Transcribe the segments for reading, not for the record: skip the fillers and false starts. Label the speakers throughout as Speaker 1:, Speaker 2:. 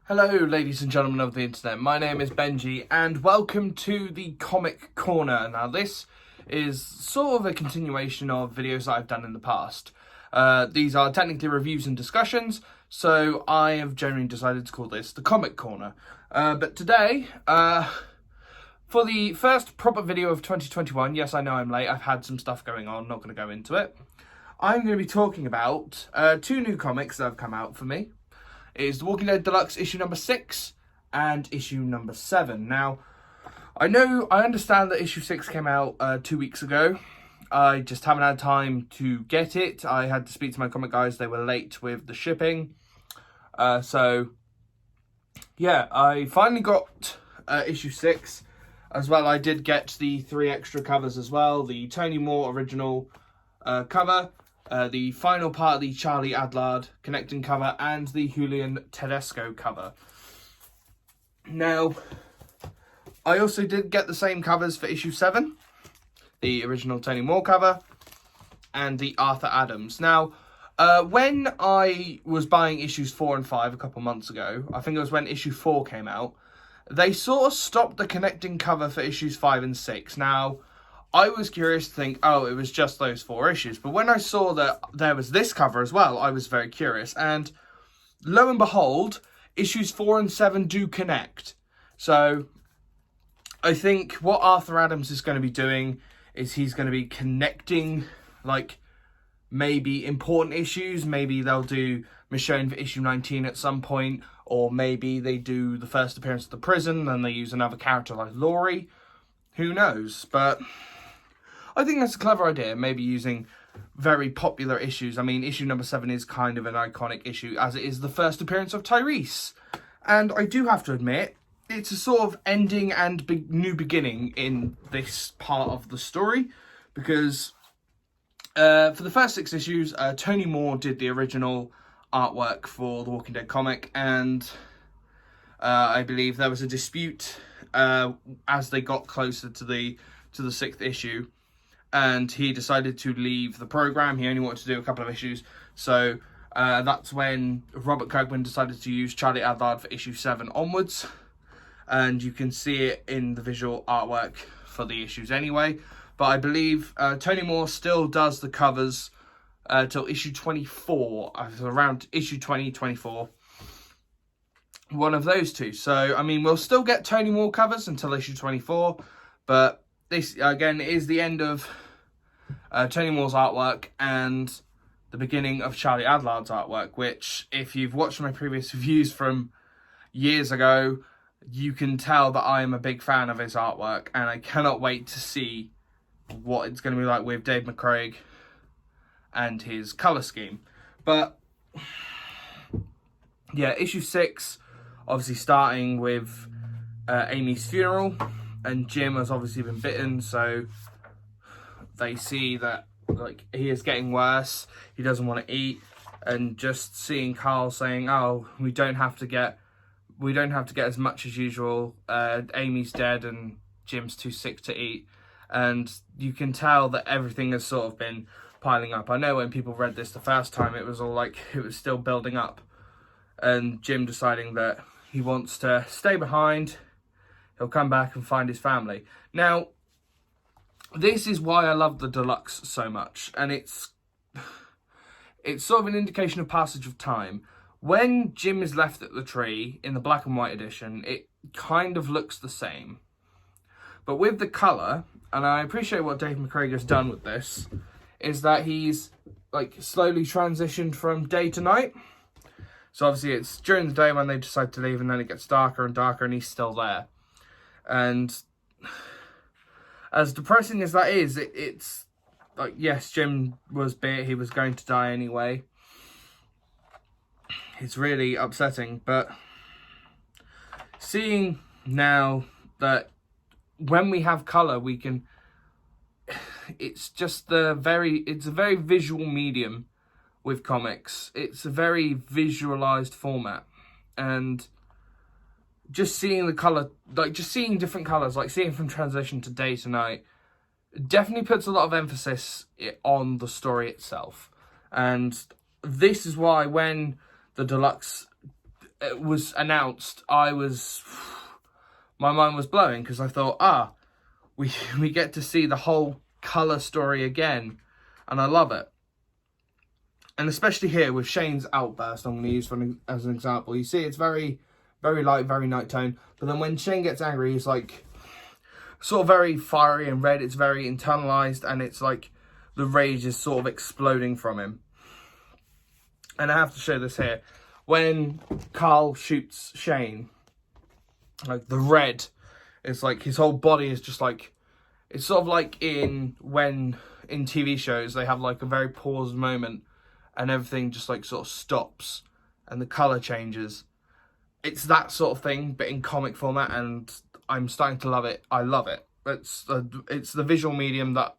Speaker 1: Hello ladies and gentlemen of the internet, my name is Benji and welcome to the Comic Corner. Now this is sort of a continuation of videos that I've done in the past. These are technically reviews and discussions, so I have generally decided to call this the Comic Corner. But today, for the first proper video of 2021, yes I know I'm late, I've had some stuff going on, not going to go into it. I'm going to be talking about two new comics that have come out for me. It is the Walking Dead Deluxe issue number 6 and issue number 7. Now, I understand that issue 6 came out 2 weeks ago. I just haven't had time to get it. I had to speak to my comic guys. They were late with the shipping. So, yeah, I finally got issue 6. As well, I did get the 3 extra covers as well. The Tony Moore original cover. The final part of the Charlie Adlard connecting cover and the Julian Tedesco cover. Now, I also did get the same covers for issue 7, the original Tony Moore cover, and the Arthur Adams. Now, when I was buying issues 4 and 5 a couple months ago, I think it was when issue 4 came out, they sort of stopped the connecting cover for issues 5 and 6. Now, I was curious to think, oh, it was just those 4 issues. But when I saw that there was this cover as well, I was very curious. And lo and behold, issues 4 and 7 do connect. So I think what Arthur Adams is going to be doing is he's going to be connecting, like, maybe important issues. Maybe they'll do Michonne for issue 19 at some point. Or maybe they do the first appearance of the prison and they use another character like Laurie. Who knows? But I think that's a clever idea, maybe using very popular issues. I mean, issue number 7 is kind of an iconic issue, as it is the first appearance of Tyrese. And I do have to admit, it's a sort of ending and new beginning in this part of the story, because for the first 6 issues, Tony Moore did the original artwork for the Walking Dead comic, and I believe there was a dispute as they got closer to the 6th issue. And he decided to leave the program. He only wanted to do a couple of issues. So that's when Robert Kirkman decided to use Charlie Adlard for issue 7 onwards. And you can see it in the visual artwork for the issues anyway. But I believe Tony Moore still does the covers till issue 24. Around issue 20, 24. One of those two. So, I mean, we'll still get Tony Moore covers until issue 24. But this, again, is the end of Tony Moore's artwork and the beginning of Charlie Adlard's artwork, which, if you've watched my previous reviews from years ago, you can tell that I am a big fan of his artwork, and I cannot wait to see what it's going to be like with Dave McCraig and his colour scheme. But, yeah, issue 6, obviously starting with Amy's funeral, and Jim has obviously been bitten, so they see that, like, he is getting worse, he doesn't want to eat, and just seeing Carl saying, oh, we don't have to get as much as usual, Amy's dead and Jim's too sick to eat, and you can tell that everything has sort of been piling up. I know when people read this the first time, it was all like, it was still building up, and Jim deciding that he wants to stay behind, he'll come back and find his family. Now, this is why I love the Deluxe so much, and it's sort of an indication of passage of time. When Jim is left at the tree in the black and white edition, it kind of looks the same. But with the colour, and I appreciate what Dave McCraig has done with this, is that he's, like, slowly transitioned from day to night. So obviously it's during the day when they decide to leave, and then it gets darker and darker, and he's still there. And as depressing as that is, it's like, yes, Jim was bit, he was going to die anyway. It's really upsetting, but seeing now that when we have colour, we can, it's a very visual medium with comics. It's a very visualised format, and just seeing the colour, like, just seeing different colours, like seeing from transition to day to night, definitely puts a lot of emphasis on the story itself. And this is why when the Deluxe it was announced, my mind was blowing, because I thought, we get to see the whole colour story again, and I love it. And especially here with Shane's outburst, I'm going to use as an example. You see, it's very, very light, very night tone. But then when Shane gets angry, he's like sort of very fiery and red. It's very internalized, and it's like the rage is sort of exploding from him. And I have to show this here. When Carl shoots Shane, like the red, it's like his whole body is just like, it's sort of like in TV shows they have like a very paused moment and everything just like sort of stops and the colour changes. It's that sort of thing, but in comic format, and I'm starting to love it. I love it. It's the visual medium that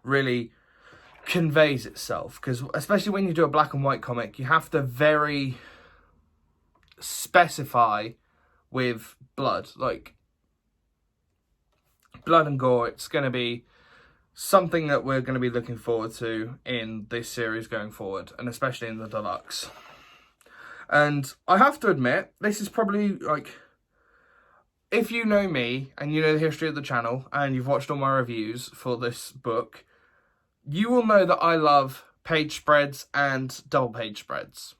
Speaker 1: really conveys itself, because especially when you do a black and white comic, you have to very specify with blood, like blood and gore. It's going to be something that we're going to be looking forward to in this series going forward, and especially in the deluxe. And I have to admit, this is probably like, if you know me and you know the history of the channel and you've watched all my reviews for this book, you will know that I love page spreads and double page spreads.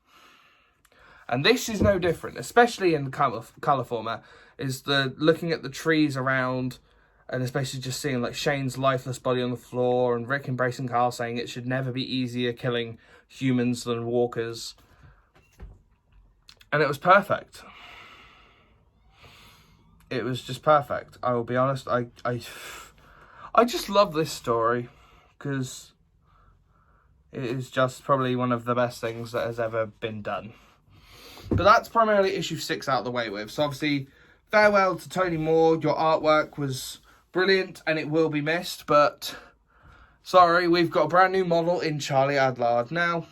Speaker 1: And this is no different, especially in the colour format, is the looking at the trees around, and especially just seeing like Shane's lifeless body on the floor, and Rick embracing Carl saying it should never be easier killing humans than walkers. And it was perfect. It was just perfect. I will be honest, I just love this story, because it is just probably one of the best things that has ever been done. But that's primarily issue 6 out of the way with. So obviously, farewell to Tony Moore. Your artwork was brilliant and it will be missed. But sorry, we've got a brand new model in Charlie Adlard. Now,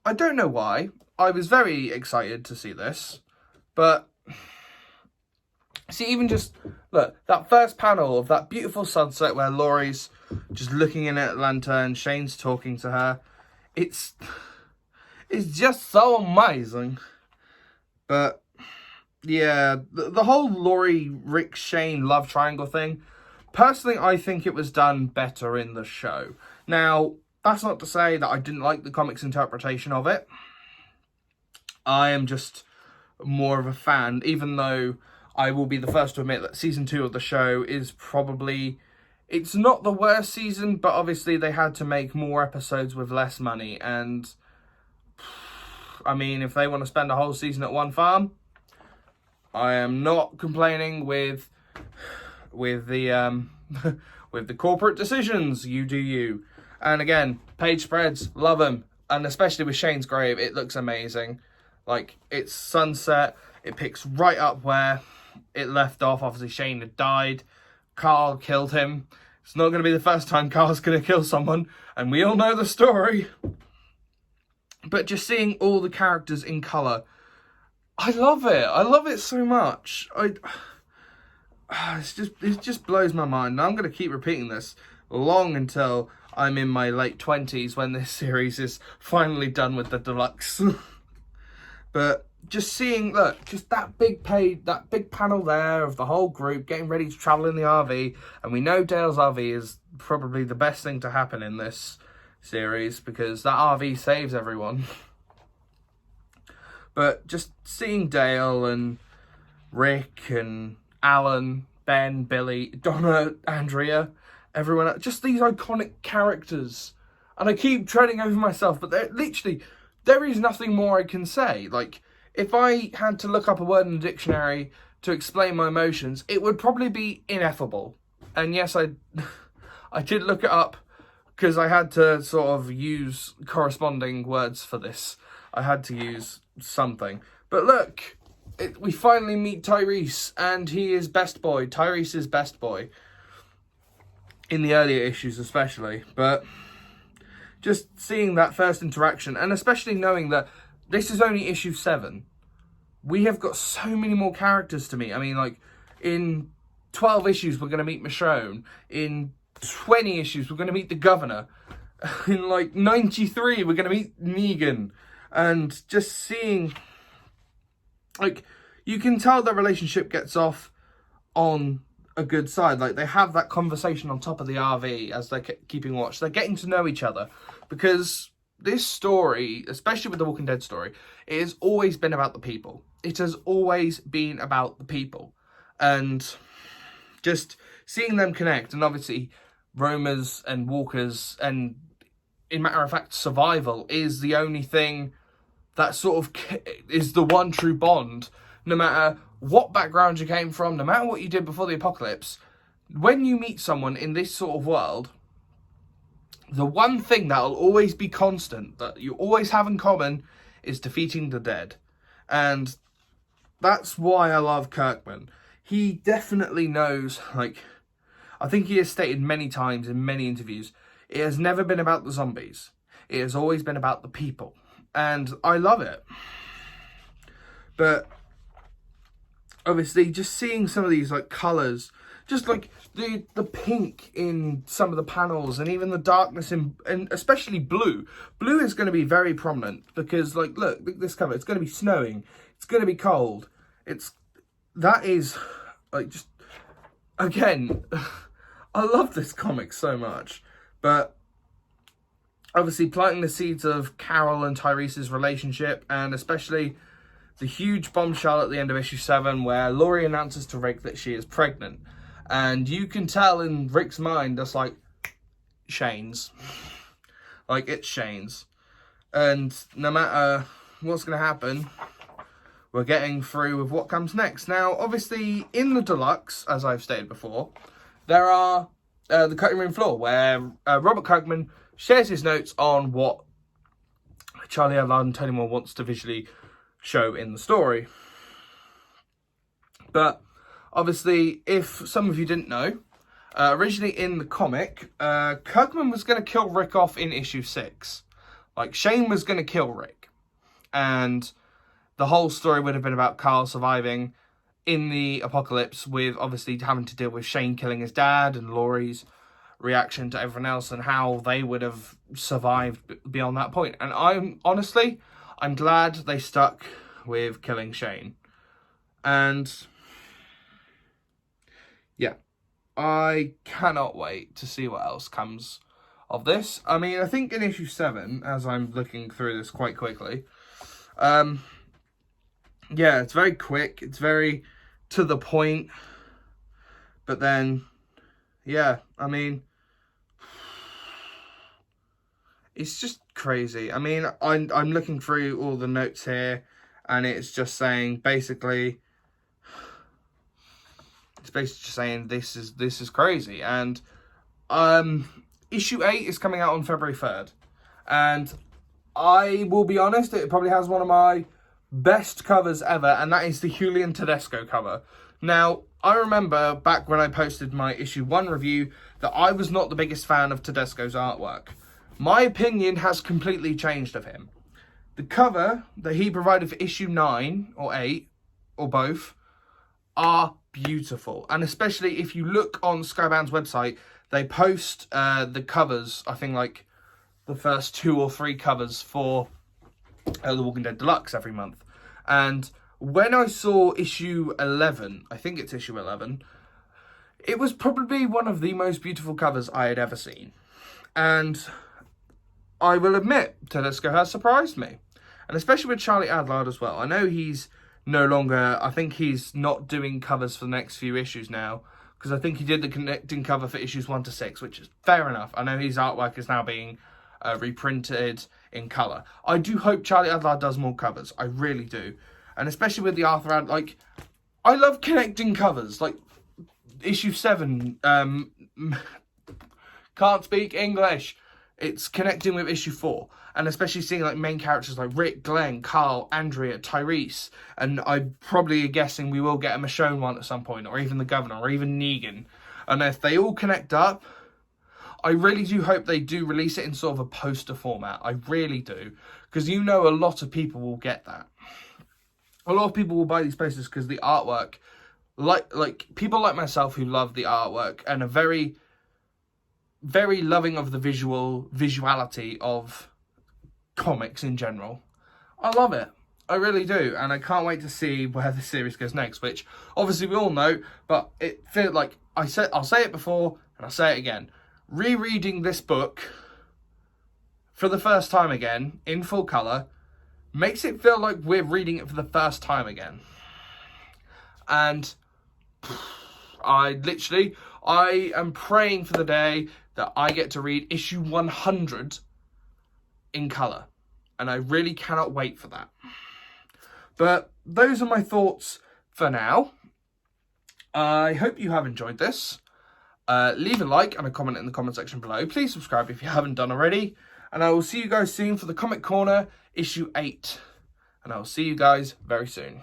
Speaker 1: I don't know why. I was very excited to see this. But see, even just, look, that first panel of that beautiful sunset where Laurie's just looking in at the lantern, Shane's talking to her. It's just so amazing. But yeah, the whole Laurie, Rick, Shane love triangle thing, personally, I think it was done better in the show. Now, that's not to say that I didn't like the comics interpretation of it. I am just more of a fan, even though I will be the first to admit that season 2 of the show is probably, it's not the worst season, but obviously they had to make more episodes with less money. And I mean, if they want to spend a whole season at one farm, I am not complaining with the with the corporate decisions. You do you. And again, page spreads, love them, and especially with Shane's grave, it looks amazing. Like, it's sunset, it picks right up where it left off. Obviously, Shane had died. Carl killed him. It's not going to be the first time Carl's going to kill someone, and we all know the story. But just seeing all the characters in colour, I love it. I love it so much. It just blows my mind. And I'm going to keep repeating this long until I'm in my late 20s when this series is finally done with the deluxe. But just seeing, look, just that big panel there of the whole group getting ready to travel in the RV. And we know Dale's RV is probably the best thing to happen in this series, because that RV saves everyone. But just seeing Dale and Rick and Alan, Ben, Billy, Donna, Andrea, everyone else, just these iconic characters. And I keep treading over myself, but there is nothing more I can say. Like, if I had to look up a word in the dictionary to explain my emotions, it would probably be ineffable. And yes, I did look it up, because I had to sort of use corresponding words for this. I had to use something. But look, we finally meet Tyrese, and he is best boy. Tyrese is best boy. In the earlier issues especially. But just seeing that first interaction, and especially knowing that this is only issue 7. We have got so many more characters to meet. I mean, like, in 12 issues, we're going to meet Michonne. In 20 issues, we're going to meet the governor. In, like, 93, we're going to meet Negan. And just seeing like, you can tell their relationship gets off on a good side. Like, they have that conversation on top of the RV as they're keeping watch. They're getting to know each other, because this story, especially with the Walking Dead story, it has always been about the people. It has always been about the people. And just seeing them connect, and obviously roamers and walkers, and in matter of fact survival, is the only thing that sort of is the one true bond. No matter what background you came from, no matter what you did before the apocalypse, when you meet someone in this sort of world, the one thing that will always be constant, that you always have in common, is defeating the dead. And that's why I love Kirkman. He definitely knows, like, I think he has stated many times in many interviews, it has never been about the zombies. It has always been about the people. And I love it. But obviously, just seeing some of these, like, colours, just like the pink in some of the panels, and even the darkness in, and especially blue. Blue is going to be very prominent, because, like, look this cover. It's going to be snowing. It's going to be cold. That is, like, just, again, I love this comic so much. But obviously planting the seeds of Carol and Tyrese's relationship, and especially the huge bombshell at the end of issue 7 where Laurie announces to Rick that she is pregnant. And you can tell in Rick's mind, that's like, Shane's. Like, it's Shane's. And no matter what's going to happen, we're getting through with what comes next. Now, obviously, in the Deluxe, as I've stated before, there are the cutting room floor, where Robert Kirkman shares his notes on what Charlie Adlard and Tony Moore wants to visually show in the story. But obviously, if some of you didn't know, originally in the comic, Kirkman was going to kill Rick off in issue 6. Like, Shane was going to kill Rick. And the whole story would have been about Carl surviving in the apocalypse, with obviously having to deal with Shane killing his dad and Laurie's reaction to everyone else, and how they would have survived beyond that point. And I'm glad they stuck with killing Shane. And yeah, I cannot wait to see what else comes of this. I mean, I think in issue 7, as I'm looking through this quite quickly, yeah, it's very quick, it's very to the point, but then, yeah, I mean, it's just crazy. I mean, I'm looking through all the notes here, and it's just saying, basically, it's basically just saying this is crazy. And issue 8 is coming out on February 3rd, and I will be honest, it probably has one of my best covers ever, and that is the Julian Tedesco cover. Now, I remember back when I posted my issue 1 review that I was not the biggest fan of Tedesco's artwork. My opinion has completely changed of him. The cover that he provided for issue 9 or 8, or both, are beautiful. And especially if you look on Skybound's website, they post the covers, I think like the first 2 or 3 covers for the Walking Dead Deluxe every month. And when I saw issue 11, I think it's issue 11, it was probably one of the most beautiful covers I had ever seen. And I will admit, Tedesco has surprised me. And especially with Charlie Adlard as well. I know he's no longer, I think he's not doing covers for the next few issues now, because I think he did the connecting cover for issues 1 to 6, which is fair enough. I know his artwork is now being reprinted in colour. I do hope Charlie Adlard does more covers. I really do. And especially with the Arthur Adlard, like, I love connecting covers. Like, issue 7, can't speak English. It's connecting with issue 4. And especially seeing, like, main characters like Rick, Glenn, Carl, Andrea, Tyrese. And I'm probably guessing we will get a Michonne one at some point, or even the Governor, or even Negan. And if they all connect up, I really do hope they do release it in sort of a poster format. I really do. Because you know a lot of people will get that. A lot of people will buy these posters because the artwork, like people like myself who love the artwork and are very, very loving of the visuality of comics in general. I love it. I really do, and I can't wait to see where the series goes next, which obviously we all know, but it feels like I'll say it before and I'll say it again. Rereading this book for the first time again in full colour makes it feel like we're reading it for the first time again. And I am praying for the day that I get to read issue 100 in colour. And I really cannot wait for that. But those are my thoughts for now. I hope you have enjoyed this. Leave a like and a comment in the comment section below. Please subscribe if you haven't done already. And I will see you guys soon for the Comic Corner issue 8. And I will see you guys very soon.